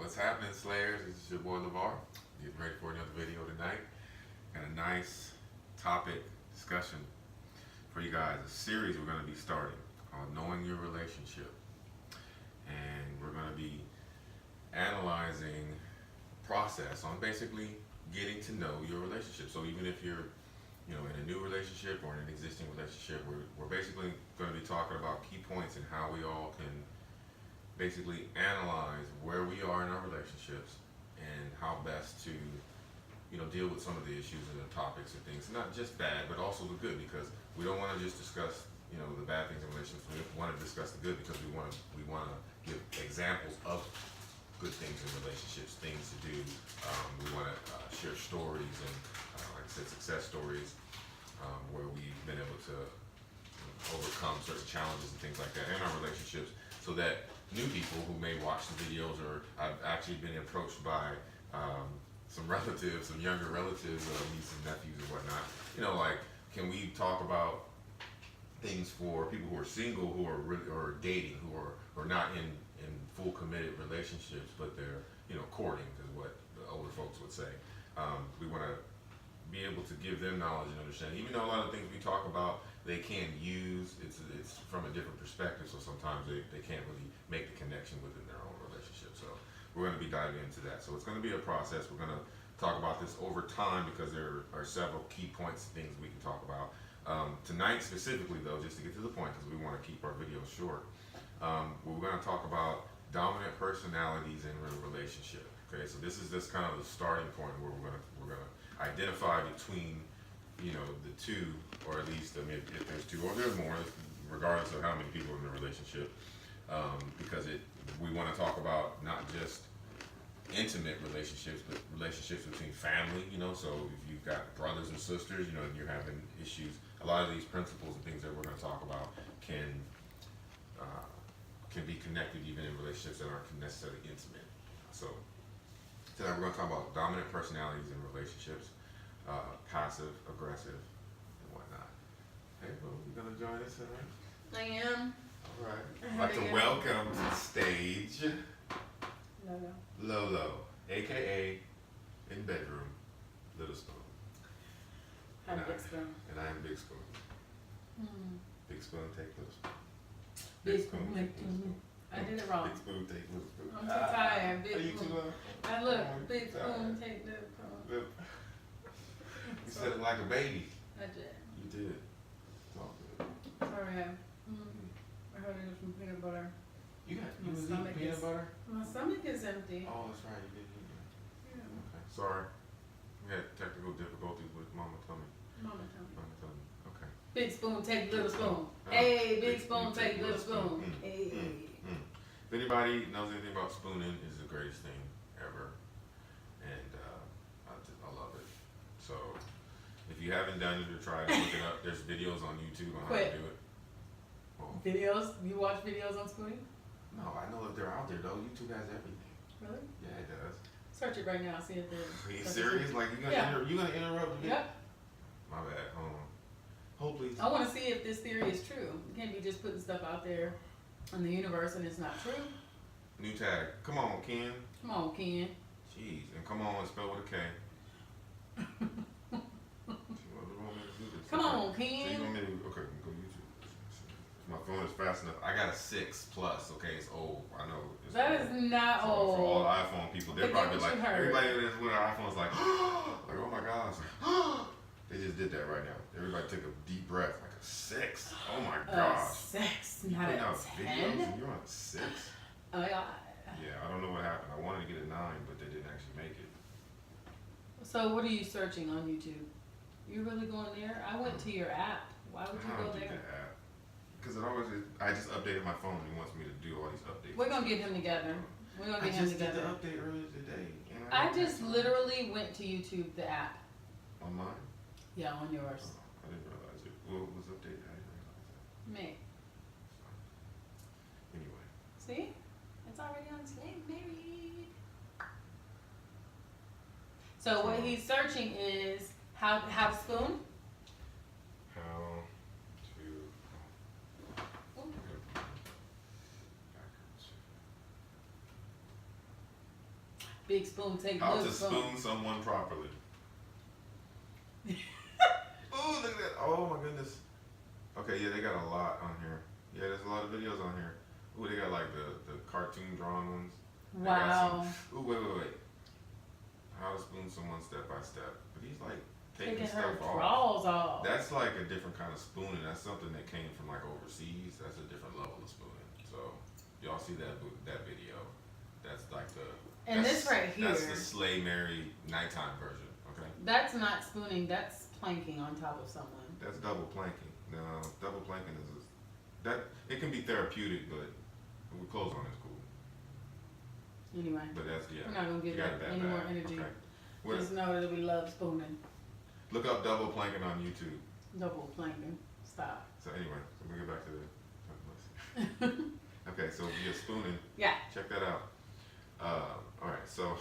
What's happening, Slayers? This is your boy LeVar. Getting ready for another video tonight. Got a nice topic discussion for you guys. A series we're going to be starting called Knowing Your Relationship. And we're going to be analyzing process on basically getting to know your relationship. So even if you're in a new relationship or in an existing relationship, we're basically going to be talking about key points and how we all can basically analyze where we are in our relationships and how best to deal with some of the issues and the topics and things, not just bad but also the good, because we don't want to just discuss the bad things in relationships. We want to discuss the good because we want to give examples of good things in relationships, things to do. We want to share stories and like I said, success stories where we've been able to overcome certain challenges and things like that in our relationships, so that new people who may watch the videos, or I've actually been approached by some relatives, some younger relatives, nieces, nephews, and whatnot. Like, can we talk about things for people who are single, who are really, or dating, who are not in full committed relationships, but they're courting, is what the older folks would say. We want to be able to give them knowledge and understanding, even though a lot of things we talk about they can't use. It's from a different perspective, so sometimes they can't really make the connection within their own relationship. So we're going to be diving into that. So it's going to be a process. We're going to talk about this over time because there are several key points, things we can talk about. Tonight specifically, though, just to get to the point, because we want to keep our videos short, we're going to talk about dominant personalities in a relationship. Okay, so this is just kind of the starting point where we're going to identify between the two, or at least, I mean, if there's two or there's more, regardless of how many people in the relationship, because we want to talk about not just intimate relationships, but relationships between family. So if you've got brothers and sisters, and you're having issues, a lot of these principles and things that we're going to talk about can be connected even in relationships that aren't necessarily intimate. So tonight we're going to talk about dominant personalities in relationships, passive, aggressive, and whatnot. Hey, well, you gonna join us tonight? I am. All right. I'd like to welcome to the stage Lolo, aka in bedroom, Little Spoon. I'm Big Spoon. And I am Big Spoon. Big Spoon, take Little Spoon. Big Spoon, take Little Spoon. I did it wrong. Big Spoon, take Little Spoon. I'm too tired. Big Are you Spoon. too I look. Big Spoon, take Little Spoon. You said it like a baby. I did. You did. Talk good. Sorry. I heard it was from peanut butter. You My was stomach eating peanut is- butter? My stomach is empty. Oh, that's right. You did eat that. Yeah. Okay. Sorry. We had technical difficulties with Mama Tummy. Mama told me. Mama Tummy. Okay. Big Spoon, take Little Spoon. Oh, Hey, Big Spoon, take Little Spoon. Hey. If anybody knows anything about spooning, it's the greatest thing ever, and I love it. So if you haven't done it or tried it, look it up. There's videos on YouTube on how to do it. Well, Videos? You watch videos on spooning? no, I know that they're out there though. YouTube has everything. Really? Yeah, it does. Search it right now. See if there's. Are you serious? Like you gonna Yeah. you gonna interrupt me? Yep. My bad. Hold on. Hold please. I want to see if this theory is true. You can't be just putting stuff out there in the universe and it's not true. New tag. Come on, Ken. Come on, Ken. Jeez, and come on, spell with a K. Come on, So you Ken. want me to, okay, go YouTube. My phone is fast enough. I got a 6 plus, okay, it's old. I know. It's That old. is not For all old. iPhone people, they're Forget probably what like, you heard. everybody that's with an iPhone is like, like, oh my gosh. They just did that right now. Everybody took a deep breath, like a 6. Oh my gosh. 6, You not putting a out videos 10. and you're on a 6? Oh my God. Yeah, I don't know what happened. I wanted to get a 9, but they didn't actually make it. So what are you searching on YouTube? You really going there? I went to your app. Why would you I go don't do there? the app. Because I just updated my phone and he wants me to do all these updates. We're gonna get him together. We're gonna I get him just did the together. update earlier today. And I just literally went to YouTube, the app. On mine? Yeah, on yours. Oh, I didn't realize it. Well, it was updated. I didn't realize that. Me. Anyway. See? It's already on Slay Married. So what he's searching is how to spoon. How to backwards. Big spoon, take How little to spoon. spoon someone properly. Oh, look at that. Oh my goodness. Okay, yeah, they got a lot on here. Yeah, there's a lot of videos on here. Ooh, they got like the cartoon drawn ones. They got Wow. some, ooh, wait. How to spoon someone step by step. But he's like taking Taking her stuff off. drawers off. That's like a different kind of spooning. That's something that came from like overseas. That's a different level of spooning. So y'all see that video? That's like the And this right here. That's the Slay Mary nighttime version. Okay. That's not spooning. That's planking on top of someone. That's double planking. No, double planking is that it can be therapeutic, but with clothes on it's cool. Anyway. But that's We're not gonna give it any more energy. Okay. Just know that we love spooning. Look up double planking on YouTube. Double planking. Stop. So anyway, so we get back to the okay, so you're spooning. Yeah. Check that out. All right, so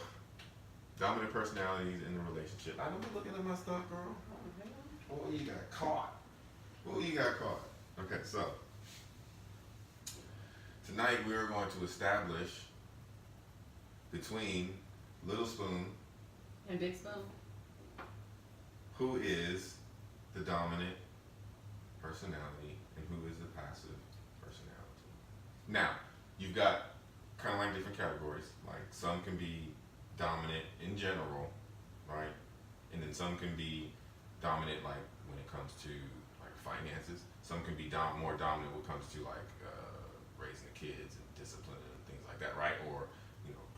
dominant personalities in the relationship. I know you're looking at my stuff, girl. Oh, you got caught. Oh, you got caught. Okay, so tonight we're going to establish between Little Spoon And Big Spoon. who is the dominant personality and who is the passive personality. Now, you've got kind of like different categories. Like some can be dominant in general, right? And then some can be dominant like when it comes to like finances. Some can be more dominant when it comes to like raising the kids and discipline and things like that, right? Or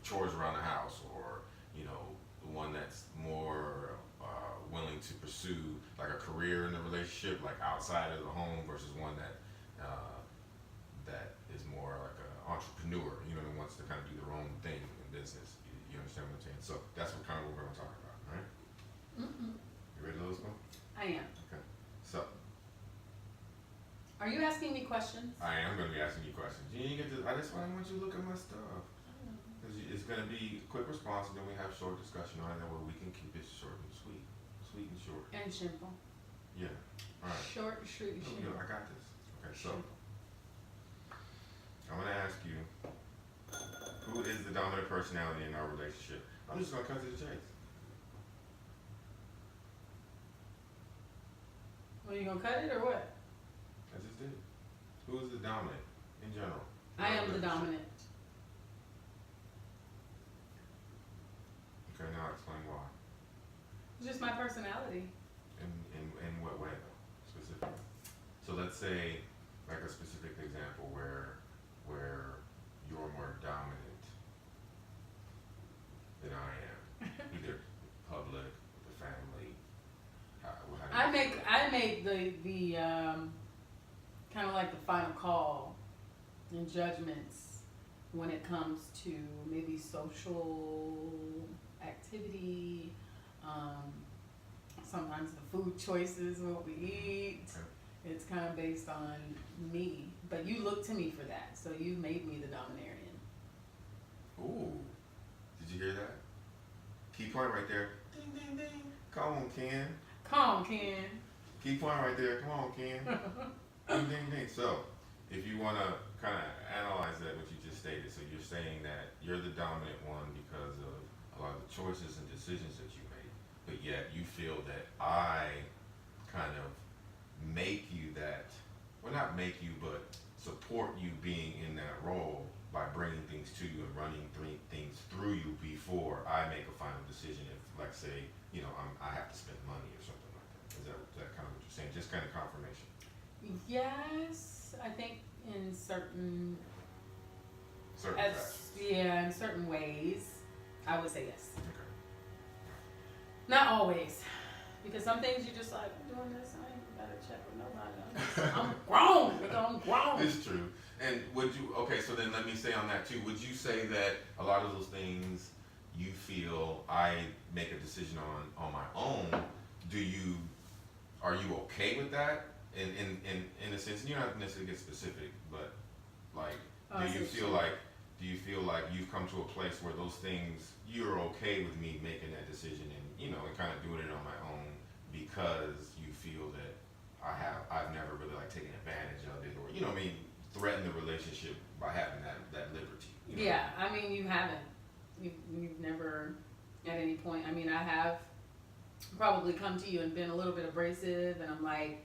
chores around the house, or the one that's more willing to pursue like a career in the relationship, like outside of the home, versus one that is more like an entrepreneur, that wants to kind of do their own thing in business. You understand what I'm saying? So that's what we're going to talk about, right? Mm-mm. You ready, Little Spoon? I am. Okay. So Are you asking me questions? I am going to be asking you questions. You didn't get to. That's why I want you to look at my stuff. It's going to be a quick response, and then we have short discussion on it, that way we can keep it short and sweet. Sweet and short. And simple. Yeah. All right. Short, sweet, Here we go. simple. I got this. Okay, so I'm going to ask you, who is the dominant personality in our relationship? I'm just going to cut to the chase. Well, you gonna cut it or what? I just did. Who is the dominant in general? I am the dominant. Okay, now explain why. It's just my personality. In what way, though, specifically? So let's say, like a specific example where you're more dominant than I am, either public, with the family. How do you feel? I make the kind of like the final call and judgments when it comes to maybe social activity, sometimes the food choices, what we eat. Okay. It's kind of based on me, but you look to me for that, so you made me the dominarian. Ooh, did you hear that? Key point right there. Ding, ding, ding. Come on, Ken. Come on, Ken. Key point right there. Come on, Ken. Ding, ding, ding. So, if you want to kind of analyze that, what you just stated, so you're saying that you're the dominant one because of a lot of the choices and decisions that you made, but yet you feel that I kind of make you that, well, not make you, but support you being in that role by bringing things to you and running things through you before I make a final decision. If, like, say, I have to spend money or something like that. Is that kind of what you're saying? Just kind of confirmation. Yes, I think in certain Facts. in certain ways, I would say yes. Okay. Not always, because some things you just like, I'm doing this, I ain't gotta check with nobody. I'm grown, nigga, I'm grown. It's true. And okay, so then let me say on that too, would you say that a lot of those things you feel I make a decision on my own, are you okay with that? In a sense, and you don't have to necessarily get specific, but like, do you feel like you've come to a place where those things, you're okay with me making that decision and kind of doing it on my own because you feel that I've never really like taken advantage of it, or threatened the relationship by having that liberty. Yeah, I mean, you haven't. you've never at any point. I mean, I have probably come to you and been a little bit abrasive, and I'm like,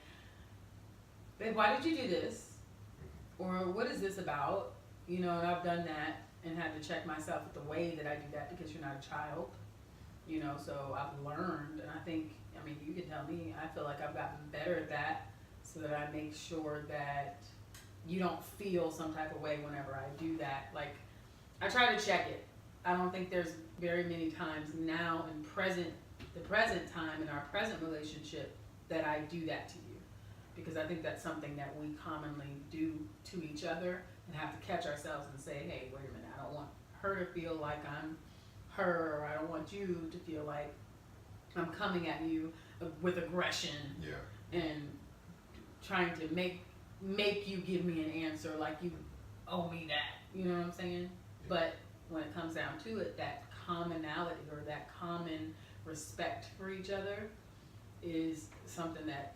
babe, why did you do this? Or what is this about? You know, and I've done that and had to check myself with the way that I do that because you're not a child. You know, so I've learned, and I think, I mean, you can tell me, I feel like I've gotten better at that so that I make sure that you don't feel some type of way whenever I do that. Like, I try to check it. I don't think there's very many times now in the present time in our present relationship that I do that to you. Because I think that's something that we commonly do to each other and have to catch ourselves and say, hey, wait a minute, I don't want her to feel like I'm her, or I don't want you to feel like I'm coming at you with aggression and trying to make you give me an answer like you owe me that. You know what I'm saying? Yeah. But when it comes down to it, that commonality or that common respect for each other is something that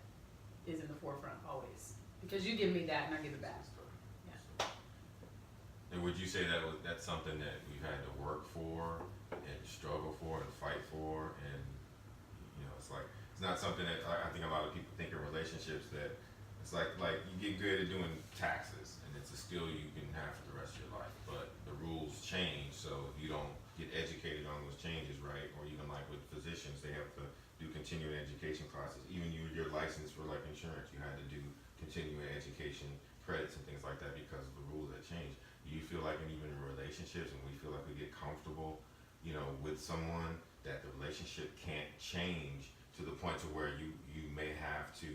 is in the forefront always. Because you give me that and I give it back. Yeah. And would you say that's something that we've had to work for and struggle for and fight for, and you know, it's like it's not something that I think a lot of people think in relationships that it's like you get good at doing taxes and it's a skill you can have for the rest of your life, but the rules change, so if you don't get educated on those changes, right, or even like with physicians, they have to do continuing education classes. Even your license for like insurance, you had to do continuing education credits and things like that because of the rules that change. Do you feel like, and even in relationships, and we feel like we get comfortable, you know, with someone, that the relationship can't change to the point to where you may have to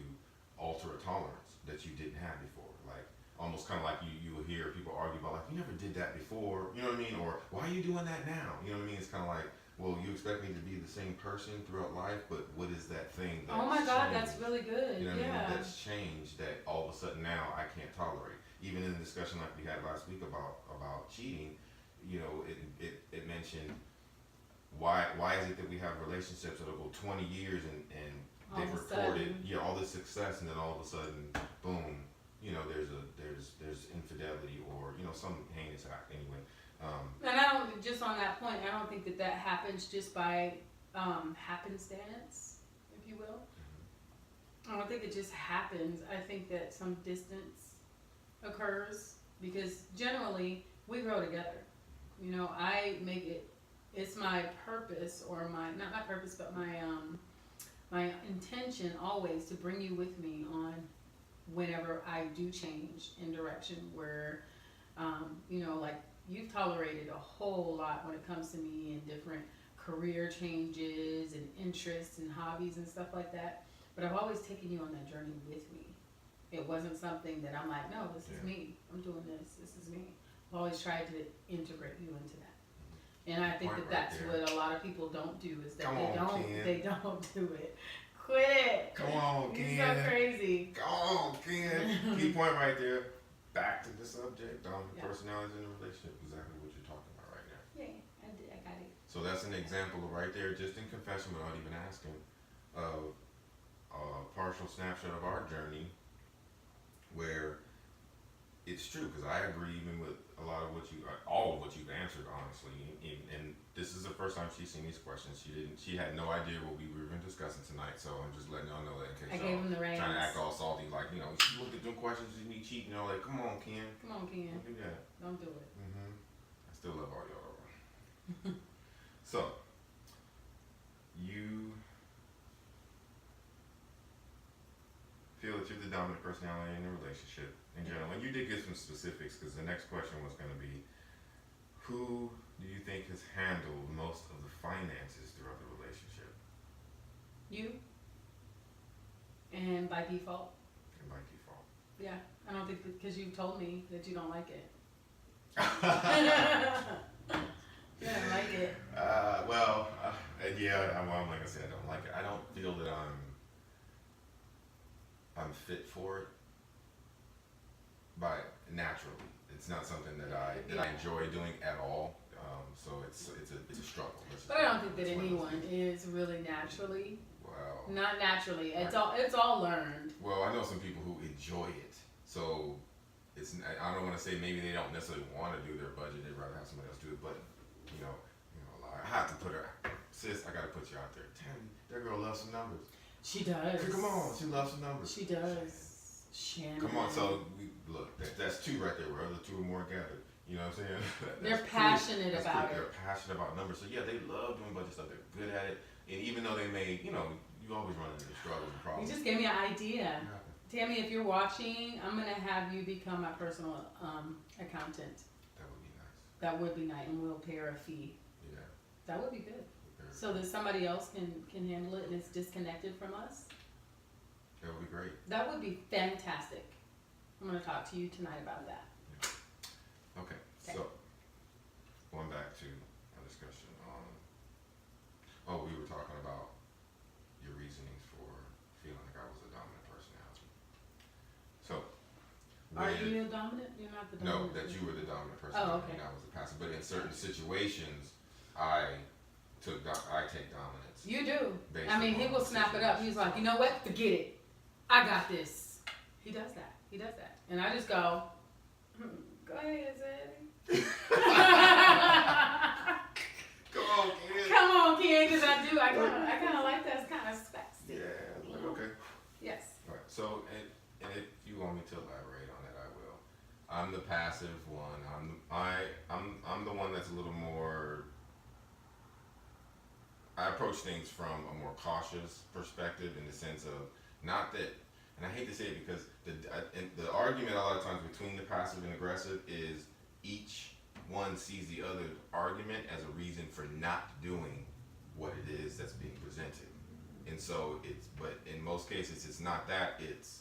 alter a tolerance that you didn't have before? Like almost kind of like you will hear people argue about like, you never did that before, you know what I mean? Or why are you doing that now? You know what I mean? It's kind of like, well, you expect me to be the same person throughout life, but what is that thing that's oh my God, changed? that's really good. You know what yeah. I mean? That's changed that all of a sudden now I can't tolerate. Even in the discussion like we had last week about cheating, you know, it mentioned why is it that we have relationships that'll go 20 years and they've recorded all this success, and then all of a sudden, boom, you know, there's infidelity or, you know, some heinous act anyway. And I don't, just on that point, I don't think that happens just by happenstance, if you will. I don't think it just happens. I think that some distance occurs because generally we grow together. You know, I make it's my purpose, or not my purpose, but my intention always to bring you with me on whenever I do change in direction where, you know, like you've tolerated a whole lot when it comes to me and different career changes and interests and hobbies and stuff like that. But I've always taken you on that journey with me. It wasn't something that I'm like, no, this is me. I'm doing this. This is me. I've always tried to integrate you into that. And I think that's what a lot of people don't do, is that they don't do it. Quit it. Come on, Ken. You're so crazy. Come on, Ken. Key point right there. Back to the subject on personalities in a relationship. Exactly what you're talking about right now. Yeah, I got it. So that's an example right there, just in confession without even asking, of a partial snapshot of our journey where it's true, because I agree even with a lot of all of what you've answered, honestly. And this is the first time she's seen these questions. She had no idea what we were even discussing tonight, so I'm just letting y'all know that in case I gave him the reins. Trying to act all salty, like, you know, she looked at them questions and me cheating, you know, like, come on, Ken. Come on, Ken. Don't do that. Don't do it. I still love all y'all though. So, you feel that you're the dominant personality in a relationship in general, and you did give some specifics, because the next question was going to be, who do you think has handled most of the finances throughout the relationship? You. And by default. And by default. Yeah, I don't think because you told me that you don't like it. You don't like it. Well, I'm not gonna say I don't like it. I don't feel that I'm fit for it. But naturally, it's not something that I enjoy doing at all. So it's a struggle. But I don't think that anyone is really naturally. Well, not naturally. It's all learned. Well, I know some people who enjoy it. So I don't want to say maybe they don't necessarily want to do their budget. They'd rather have somebody else do it. But you know, You know, like, I have to put her, sis, I gotta put you out there. Tammy, that girl loves some numbers. She does. Come on, she loves some numbers. She does. Shannon. Come on, so look, that's two right there. Where other two or more gathered. You know what I'm saying? They're passionate about it. They're passionate about numbers. So yeah, they love doing a bunch of stuff. They're good at it. And even though they may, you know, you always run into struggles and You problems. just gave me an idea. Tammy, if you're watching, I'm gonna have you become my personal accountant. That would be nice. That would be nice, and we'll pay her a fee. Yeah. That would be good. Very So that somebody else can handle it and it's disconnected from us. That would be great. That would be fantastic. I'm gonna talk to you tonight about that. Okay. So going back to our discussion on, we were talking about your reasonings for feeling like I was a dominant personality. So, Are you dominant? You're not the no, dominant. that you were the dominant personality okay. and I was the passive. But in certain situations, I take dominance. You do. Based I mean, he upon will snap it up. He's like, you know what? Forget it. I got this. He does that. He does that. And I just go, go ahead, Zeddy. Come on, kid. Come on, kid, because I kind of like that. It's kind of spicy. Yeah, like, okay. Yes. All right. So, and if you want me to elaborate on that, I will. I'm the passive one. I'm the one that's a little more. I approach things from a more cautious perspective in the sense of not that, and I hate to say it because the argument a lot of times between the passive and aggressive is each one sees the other argument as a reason for not doing what it is that's being presented. And so but in most cases it's not that, it's,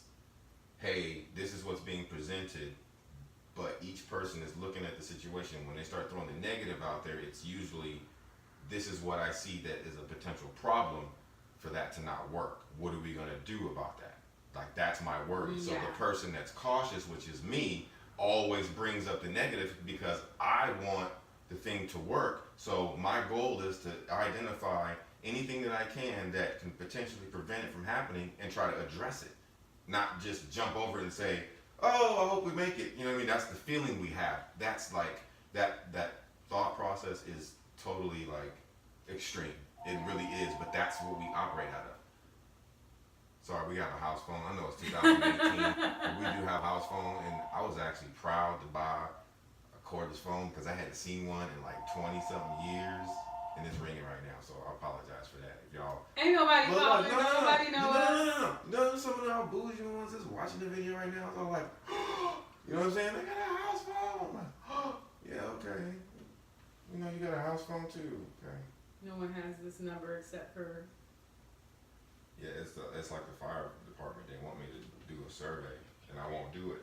hey, this is what's being presented, but each person is looking at the situation. When they start throwing the negative out there, it's usually, this is what I see that is a potential problem for that to not work. What are we gonna do about that? Like, that's my worry. Yeah. So the person that's cautious, which is me, always brings up the negative because I want the thing to work. So my goal is to identify anything that I can that can potentially prevent it from happening and try to address it. Not just jump over it and say, oh, I hope we make it. You know what I mean? That's the feeling we have. That's like, that thought process is totally like extreme. It really is, but that's what we operate out of. Sorry, we have a house phone. I know it's 2018, but we do have a house phone, and I was actually proud to buy a cordless phone because I hadn't seen one in like 20-something years, and it's ringing right now, so I apologize for that. If y'all... Ain't nobody calling, nobody knows. No, some of our bougie ones that's watching the video right now, they're like, you know what I'm saying? They got a house phone. I'm like, yeah, okay. You know, you got a house phone too, okay. No one has this number except for... Yeah, it's like the fire department. They want me to do a survey, and I won't do it.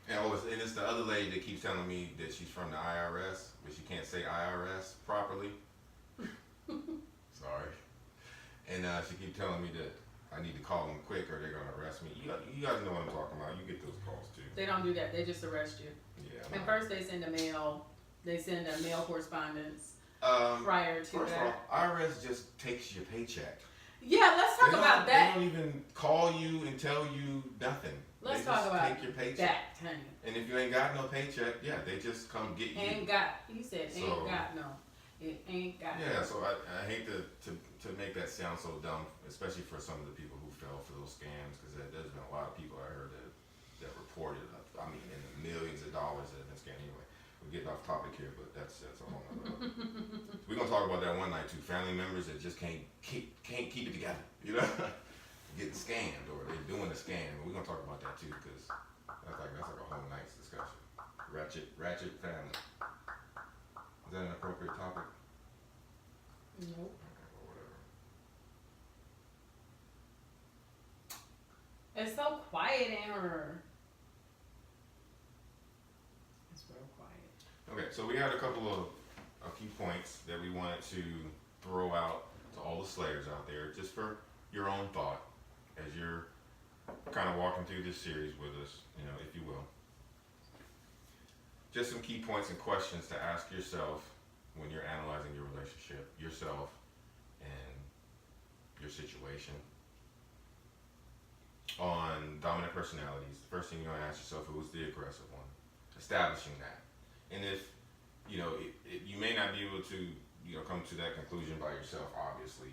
And it's the other lady that keeps telling me that she's from the IRS, but she can't say IRS properly. Sorry. And she keeps telling me that I need to call them quick or they're gonna arrest me. You guys know what I'm talking about. You get those calls too. They don't do that. They just arrest you. Yeah. And first they send a mail correspondence prior to first that. of all, IRS just takes your paycheck. Yeah, let's talk about that. They don't even call you and tell you nothing. Let's they talk just about take your paycheck. that, honey. And if you ain't got no paycheck, yeah, they just come get you. Ain't got, he said, ain't So, got no. It ain't got Yeah, no. so I hate to make that sound so dumb, especially for some of the people who fell for those scams, because there's been a lot of people I heard that reported, I mean, in the millions of dollars that have been scammed. Anyway, we're getting off topic here, but that's a whole nother. We're gonna talk about that one night too. Family members that just can't keep it together, you know, getting scammed or they're doing a scam. We're gonna talk about that too, because that's like a whole night's discussion. Ratchet family. Is that an appropriate topic? Nope. Okay, well, whatever. It's so quiet in her. It's real quiet. Okay, so we had a couple of key points that we wanted to throw out to all the Slayers out there, just for your own thought, as you're kind of walking through this series with us, you know, if you will. Just some key points and questions to ask yourself when you're analyzing your relationship, yourself, and your situation. On dominant personalities, the first thing you're going to ask yourself, who was the aggressive one? Establishing that. And if you may not be able to, come to that conclusion by yourself, obviously,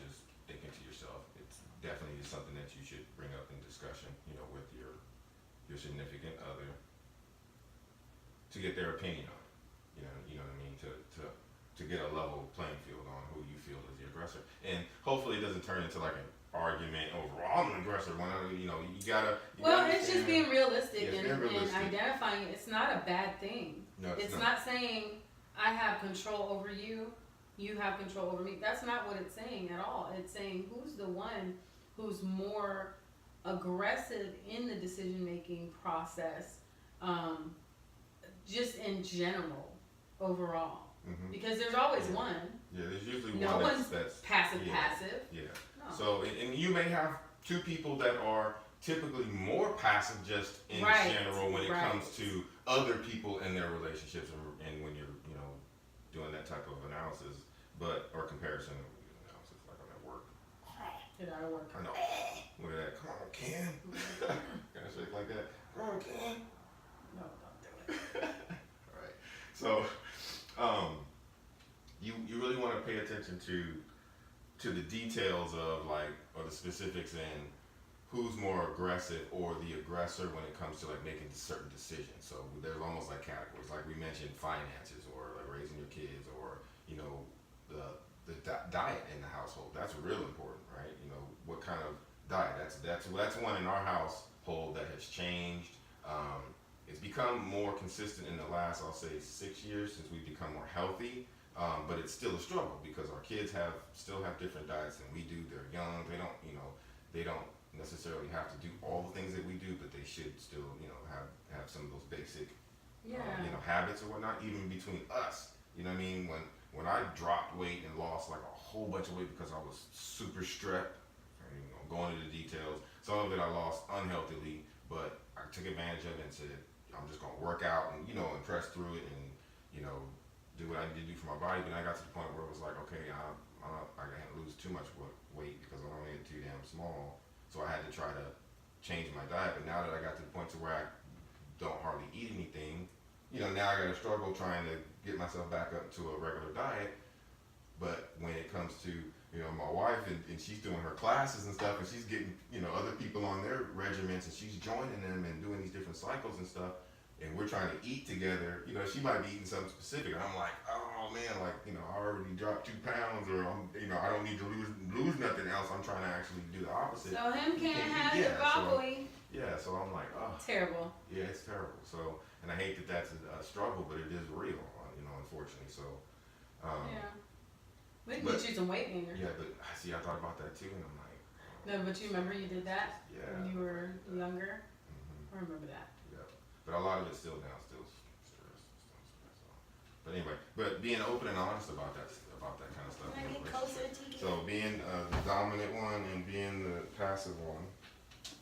just thinking to yourself. It's definitely something that you should bring up in discussion, with your significant other to get their opinion on it. You know what I mean? To get a level playing field on who you feel is the aggressor. And hopefully it doesn't turn into like an argument over, I'm an aggressor. When, you gotta. It's just being realistic, and identifying it. It's not a bad thing. No, it's not saying I have control over you, you have control over me. That's not what it's saying at all. It's saying who's the one who's more aggressive in the decision-making process, just in general, overall. Mm-hmm. Because there's always one. Yeah, there's usually no one that's passive. Yeah. No. So, and you may have two people that are typically more passive just in general when it comes to other people and their relationships and when you're, doing that type of analysis, or comparison analysis, like I'm at work. Get out of work. I know. Look at that. Come on, Ken. Can I shake like that? Come on, Ken. No, don't do it. All right. So, you really want to pay attention to the details of or the specifics in who's more aggressive or the aggressor when it comes to making certain decisions. So there's almost like categories, like we mentioned, finances or like raising your kids or the diet in the household. That's real important, right? What kind of diet? That's one in our household that has changed. It's become more consistent in the last, I'll say, 6 years since we've become more healthy. But it's still a struggle because our kids still have different diets than we do. They're young. They don't necessarily have to do all the things that we do, but they should still, have some of those basic, habits or whatnot, even between us. You know what I mean? When I dropped weight and lost like a whole bunch of weight because I was super stressed, going into the details, some of it I lost unhealthily, but I took advantage of it and said, I'm just going to work out and, and press through it and, do what I need to do for my body. But I got to the point where it was like, okay, I can't lose too much weight because I don't get too damn small. So I had to try to change my diet. But now that I got to the point to where I don't hardly eat anything, now I got to struggle trying to get myself back up to a regular diet. But when it comes to, my wife and she's doing her classes and stuff and she's getting, other people on their regimens and she's joining them and doing these different cycles and stuff. And we're trying to eat together, she might be eating something specific, and I'm like, oh man, I already dropped 2 pounds, or I don't need to lose nothing else. I'm trying to actually do the opposite. So him can't have the broccoli. So I'm like, oh, terrible. Yeah, it's terrible. So, and I hate that that's a struggle, but it is real, unfortunately. So, we can get you some weight gainer. Yeah, but see, I thought about that too, and I'm like, no, but you remember you did that when you were younger. Mm-hmm. I remember that. But a lot of it's still stress. But anyway, being open and honest about that kind of stuff. Can I get closer to you? So being the dominant one and being the passive one.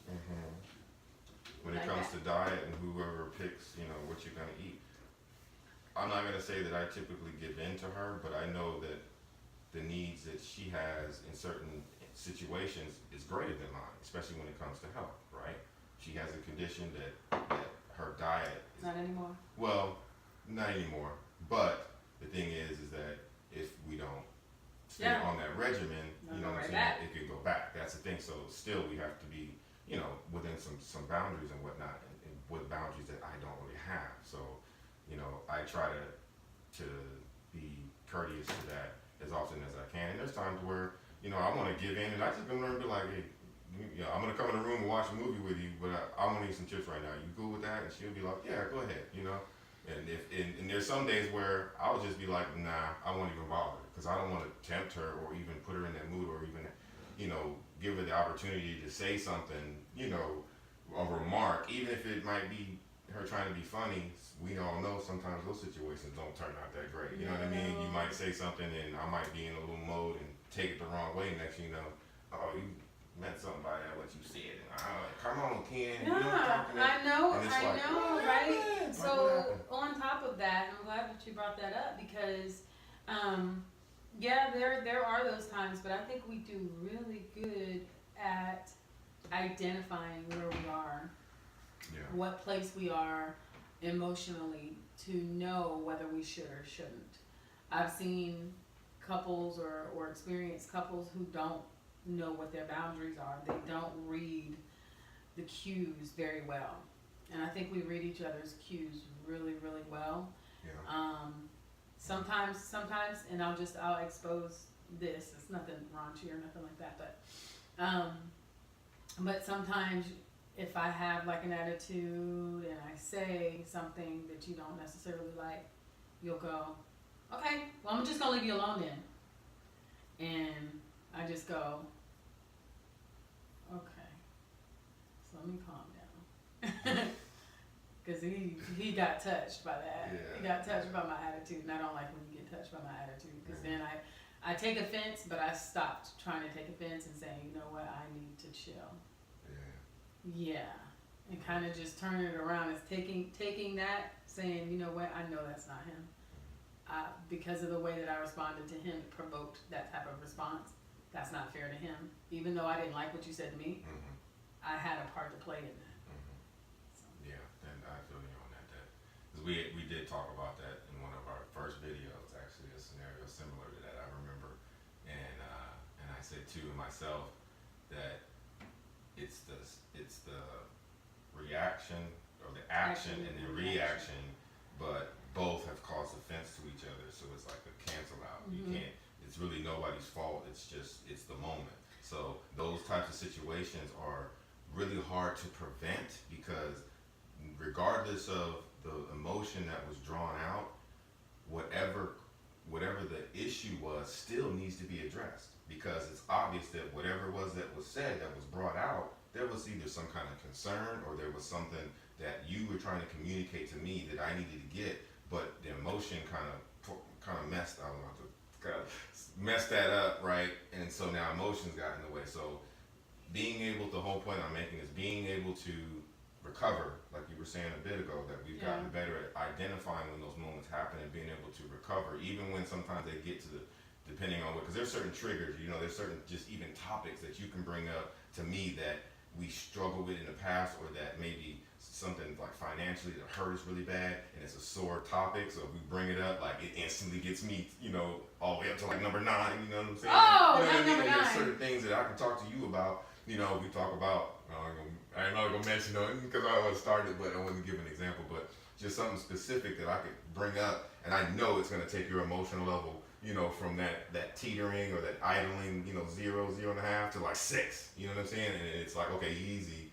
Mm-hmm. When it comes to diet and whoever picks, what you're gonna eat. I'm not gonna say that I typically give in to her, but I know that the needs that she has in certain situations is greater than mine, especially when it comes to health, right? She has a condition that her diet is not anymore. Well, not anymore. But the thing is that if we don't stay on that regimen, you know what I'm saying, it could go back. That's the thing. So still we have to be, within some boundaries and whatnot, and with boundaries that I don't really have. So, I try to be courteous to that as often as I can. And there's times where, I want to give in and I just gonna learn to be like, hey, I'm gonna come in the room and watch a movie with you, but I want to eat some chips right now. You cool with that? And she'll be like, yeah, go ahead, And there's some days where I'll just be like, nah, I won't even bother because I don't want to tempt her or even put her in that mood or even, give her the opportunity to say something, a remark, even if it might be her trying to be funny. We all know sometimes those situations don't turn out that great. You know what I mean? You might say something and I might be in a little mode and take it the wrong way. Next thing you know, oh, you meant something by that, what you said. And come on, Ken. Yeah, I know, right? Yeah, so on top of that, I'm glad that you brought that up because, there are those times, but I think we do really good at identifying where we are, what place we are emotionally to know whether we should or shouldn't. I've seen couples or experienced couples who don't know what their boundaries are. They don't read the cues very well. And I think we read each other's cues really, really well. Yeah. Sometimes, and I'll expose this. It's nothing raunchy or nothing like that, but sometimes if I have like an attitude and I say something that you don't necessarily like, you'll go, okay, well, I'm just gonna leave you alone then. And I just go, okay, so let me calm down. Because he got touched by that. Yeah. He got touched by my attitude, and I don't like when you get touched by my attitude. Because then I take offense, but I stopped trying to take offense and saying, you know what, I need to chill. Yeah. And kind of just turning it around as taking that, saying, you know what, I know that's not him. Because of the way that I responded to him, it provoked that type of response. That's not fair to him. Even though I didn't like what you said to me, I had a part to play in that. Yeah, and I feel you on that. Because we did talk about that in one of our first videos, actually, a scenario similar to that, I remember. And I said to myself that it's the reaction or the action and the reaction, but both have caused offense to each other, so it's like a cancel out. You can't, it's really nobody's fault, it's the moment. So those types of situations are really hard to prevent, because regardless of the emotion that was drawn out, whatever the issue was still needs to be addressed, because it's obvious that whatever it was that was said, that was brought out, there was either some kind of concern or there was something that you were trying to communicate to me that I needed to get, but the emotion kind of messed that up, right? And so now emotions got in the way. So being able, the whole point I'm making is being able to recover, like you were saying a bit ago, that we've gotten better at identifying when those moments happen and being able to recover, even when sometimes they get to depending on what, because there's certain triggers, there's certain just even topics that you can bring up to me that we struggled with in the past, or that maybe something like financially that hurt us really bad and it's a sore topic, so if we bring it up, like it instantly gets me, all the way up to like number 9, you know what I'm saying? Oh, you know what I mean? number And 9. there's certain things that I can talk to you about, we talk about, I'm not gonna mention it because I always started, but I wouldn't give an example, but just something specific that I could bring up, and I know it's gonna take your emotional level, from that teetering or that idling, 0, 0.5 to like 6, you know what I'm saying? And it's like, okay, easy,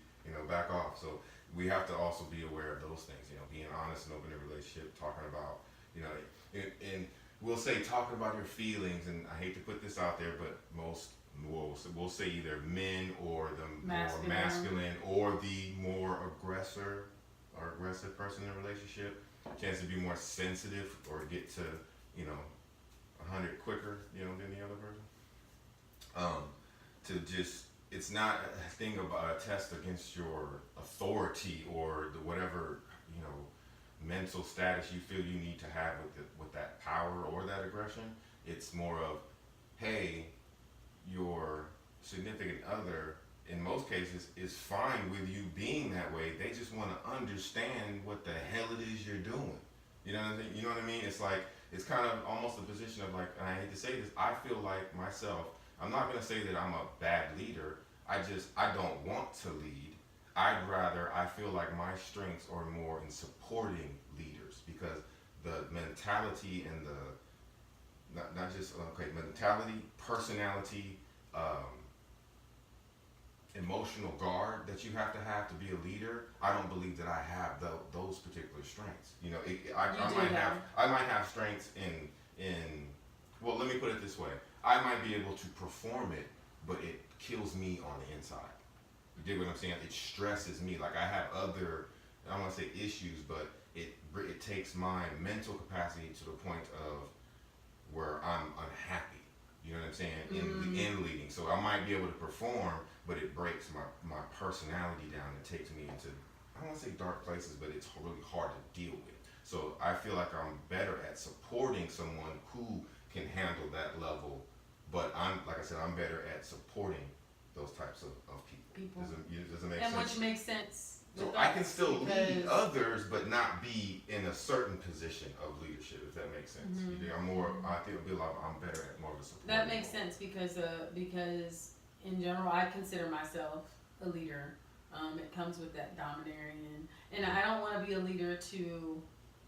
back off. So we have to also be aware of those things, being honest and open in a relationship, talking about, and we'll say talking about your feelings, and I hate to put this out there, but most, we'll say either men or the more masculine or the more aggressive person in a relationship tends to be more sensitive or get to, 100 quicker, than the other person. It's not a thing about a test against your authority or the whatever, mental status you feel you need to have with that power or that aggression. It's more of, hey, your significant other, in most cases, is fine with you being that way. They just want to understand what the hell it is you're doing. You know what I mean? It's like, it's kind of almost a position of like, and I hate to say this, I feel like myself, I'm not going to say that I'm a bad leader. I don't want to lead. I feel like my strengths are more in supporting leaders, because the mentality and mentality, personality, emotional guard that you have to be a leader, I don't believe that I have those particular strengths. I might have strengths in well, let me put it this way. I might be able to perform it, but it kills me on the inside. You dig what I'm saying? It stresses me. Like I have other, I don't want to say issues, but it takes my mental capacity to the point of where I'm unhappy. You know what I'm saying? In leading. So I might be able to perform, but it breaks my personality down. It takes me into, I don't want to say dark places, but it's really hard to deal with. So I feel like I'm better at supporting someone who can handle that level, but like I said, I'm better at supporting those types of people. Does it make sense? And which makes sense So with I us can still lead because- others, but not be in a certain position of leadership, if that makes sense. You think I'm more, I think I'm better at more of a support. That makes sense because in general, I consider myself a leader. It comes with that domineering, and I don't want to be a leader to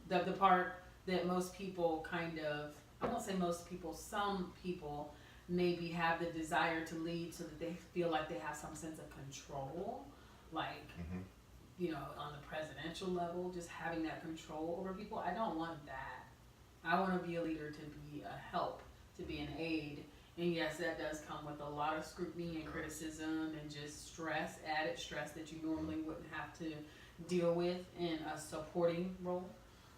the part that most people kind of, I won't say most people, some people maybe have the desire to lead so that they feel like they have some sense of control, like, you know, on the presidential level, just having that control over people. I don't want that. I want to be a leader to be a help, to be an aid. And yes, that does come with a lot of scrutiny and criticism and just stress, added stress that you normally wouldn't have to deal with in a supporting role.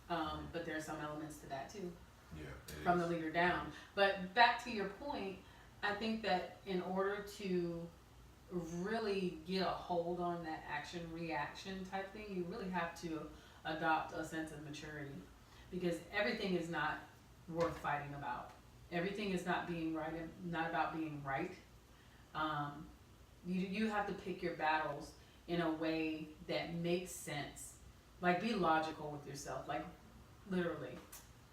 But there's some elements to that too. Yeah, From the leader down. But back to your point, I think that in order to really get a hold on that action reaction type thing, you really have to adopt a sense of maturity, because everything is not worth fighting about. Everything is not being right, not about being right. You have to pick your battles in a way that makes sense. Like, be logical with yourself. Like, literally,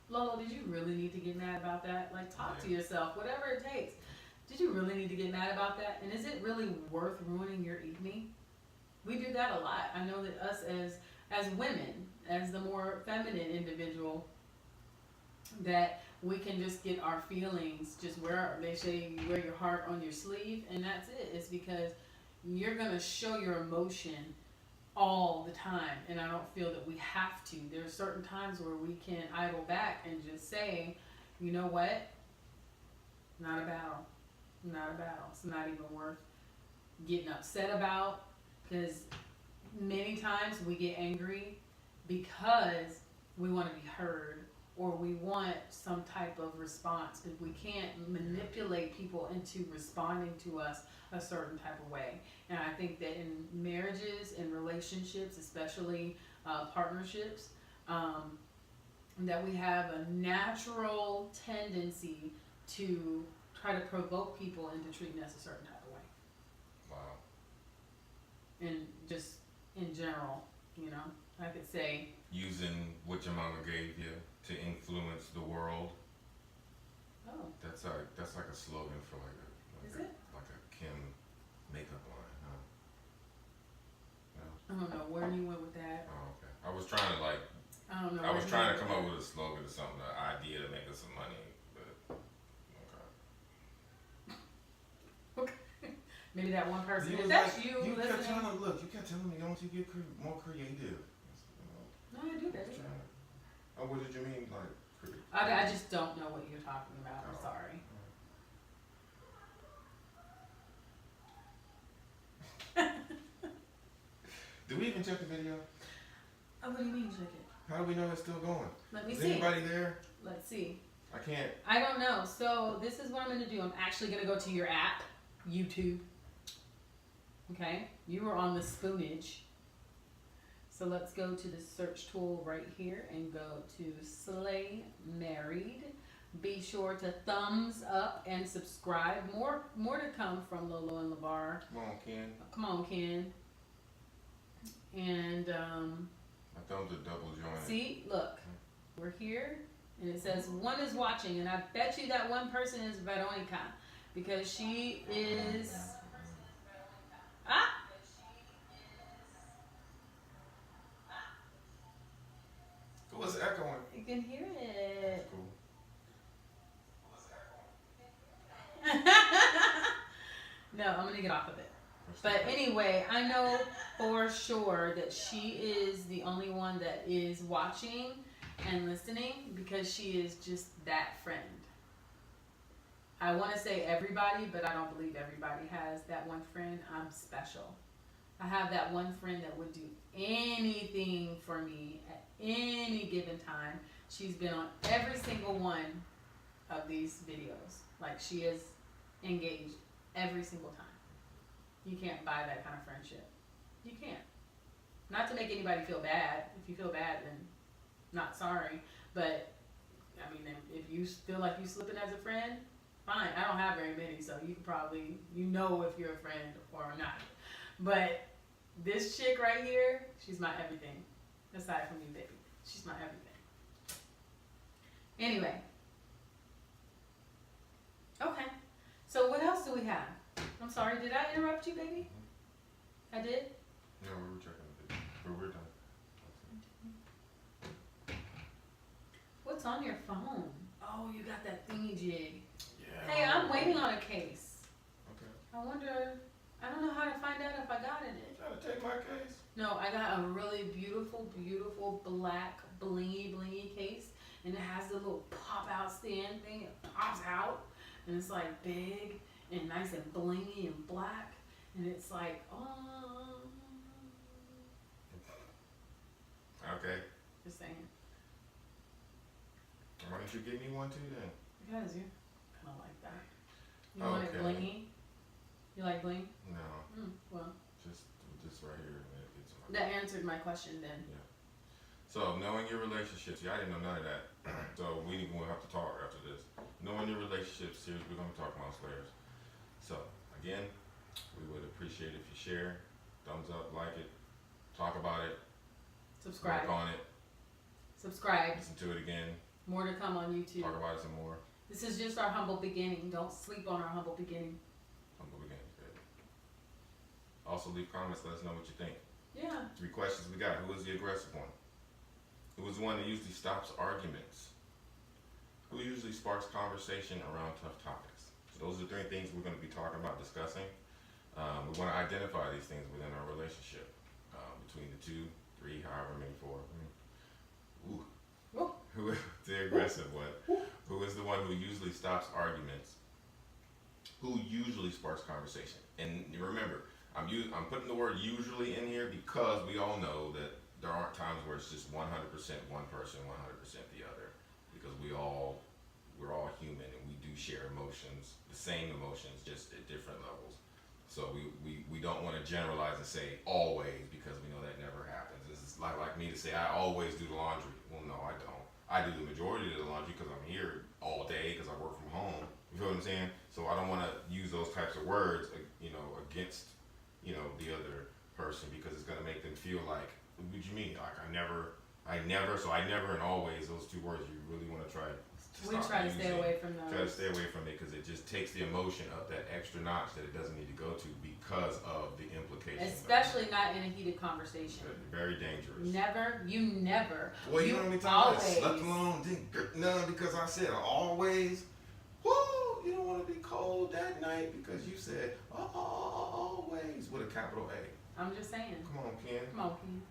Lolo, did you really need to get mad about that? Like, talk to yourself, whatever it takes. Did you really need to get mad about that? And is it really worth ruining your evening? We do that a lot. I know that us as women, as the more feminine individual, that we can just get our feelings, just they say you wear your heart on your sleeve, and that's it. It's because you're gonna show your emotion all the time, and I don't feel that we have to. There are certain times where we can idle back and just say, you know what? Not a battle. Not a battle. It's not even worth getting upset about, because many times we get angry because we want to be heard or we want some type of response, but we can't manipulate people into responding to us a certain type of way. And I think that in marriages and relationships, especially partnerships, that we have a natural tendency to try to provoke people into treating us a certain type of way. Wow. And just in general, you know, I could say, Using what your mama gave you to influence the world. oh, That's like a slogan for is it? like a Kim makeup line, huh? No? I don't know where you went with that. Oh, okay. I was trying to I don't know. I where was you trying went to come up that. with a slogan or something, an idea to make us some money, but okay. Maybe that one person. You If was that's like- you kept listening. telling me, you kept telling me, don't you get more creative? No, I do that. Oh, what did you mean, like creative? I just don't know what you're talking about. I'm Oh. sorry. Do we even check the video? Oh, what do you mean, check it? How do we know it's still going? Let me Is see. anybody there? Let's see. I can't. I don't know. So this is what I'm going to do. I'm actually going to go to your app, YouTube. Okay? You were on the spoonage. So let's go to the search tool right here and go to Slay Married. Be sure to thumbs up and subscribe. More to come from Lolo and LeVar. Come on, Ken. Come on, Ken. And My thumbs are double jointed. see, look, we're here, and it says one is watching, and I bet you that one person is Veronica, because she is. Ah. Who was echoing? You can hear it. Cool. No, I'm gonna get off of it. But anyway, I know for sure that she is the only one that is watching and listening, because she is just that friend. I want to say everybody, but I don't believe everybody has that one friend. I'm special. I have that one friend that would do anything for me at any given time. She's been on every single one of these videos. Like, she is engaged every single time. You can't buy that kind of friendship. You can't. Not to make anybody feel bad. If you feel bad, then not sorry. But, I mean, if you feel like you slipping as a friend, fine. I don't have very many, so you can probably, you know if you're a friend or not. But This chick right here, she's my everything. Aside from you, baby. She's my everything. Anyway. Okay. So what else do we have? I'm sorry, did I interrupt you, baby? I did? No, we were checking the video. But we're done. What's on your phone? Oh, you got that thingy jig. Yeah. Hey, I'm waiting on a case. Okay. I wonder, I don't know how to find out if I got it. You trying to take my case? No, I got a really beautiful, beautiful black blingy case. And it has the little pop out stand thing. It pops out. And it's like big and nice and blingy and black. And it's like, oh. Okay. Just saying. Why don't you give me one too then? Because you kind of like that. You want it blingy? You like bling? No. Well. Just right here. And it gets my That answered my question then. Yeah. So, knowing your relationships. Yeah, I didn't know none of that. So, we'll have to talk after this. Knowing your relationships series, we're going to talk about Slayers. So, again, we would appreciate if you share, thumbs up, like it, talk about it, Subscribe. work on it, Subscribe. listen to it again, More to come on YouTube. talk about it some more. This is just our humble beginning. Don't sleep on our humble beginning. Humble beginnings, baby. Also, leave comments, let us know what you think. Yeah. 3 questions we got. Who was the aggressive one? Who was the one that usually stops arguments? Who usually sparks conversation around tough topics? So those are the 3 things we're going to be talking about, discussing. We want to identify these things within our relationship. Between the 2, 3, however many, 4. Ooh. Whoa. Who is the aggressive one? Who is the one who usually stops arguments? Who usually sparks conversation? And remember, I'm putting the word usually in here because we all know that there aren't times where it's just 100% one person, 100% the other. Because we're all human and we do share emotions, the same emotions, just at different levels. So we don't want to generalize and say always, because we know that never happens. This is like me to say I always do the laundry. Well, no, I don't. I do the majority of the laundry because I'm here all day because I work from home. You feel what I'm saying? So I don't want to use those types of words, against, the other person, because it's going to make them feel like, what do you mean? Like I never, and always, those 2 words you really want to try to We try to stay away from those. Try to stay away from it because it just takes the emotion up that extra notch that it doesn't need to go to because of the implications. Especially not in a heated conversation. Very dangerous. Never. You never. Well, you know how many times I slept alone, none, because I said always. Woo! You don't want to be cold that night because you said always with a capital A. I'm just saying. Come on, Ken. Come on, Ken.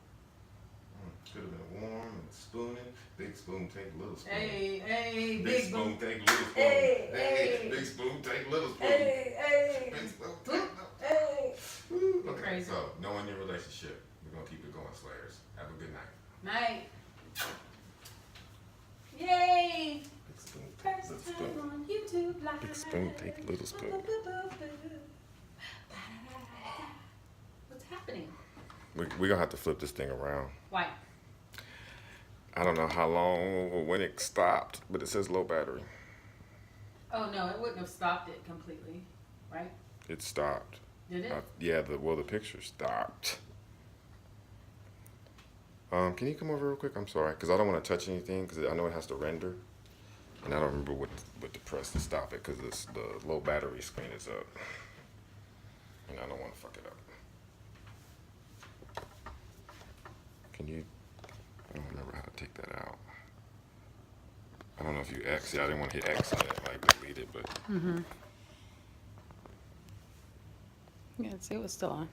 Could have been warm and spooning. Big spoon take little spoon. Hey, big spoon take little spoon. Hey. Big spoon take little spoon. Hey. Big spoon take Hey. little. Okay, Crazy. so knowing your relationship, we're gonna keep it going, Slayers. Have a good night. Night. Yay! Big spoon take First little time spoon. on YouTube Live. Big spoon take little spoon. What's happening? We're gonna have to flip this thing around. Why? I don't know how long or when it stopped, but it says low battery. Oh no, it wouldn't have stopped it completely, right? It stopped. Did it? The picture stopped. Can you come over real quick? I'm sorry, because I don't want to touch anything, because I know it has to render, and I don't remember what to press to stop it, because the low battery screen is up, and I don't want to fuck it up. Can you? I don't remember how to take that out. I don't know if you X. Yeah, I didn't want to hit X on it, like delete it, but. Yeah, see, it was still on.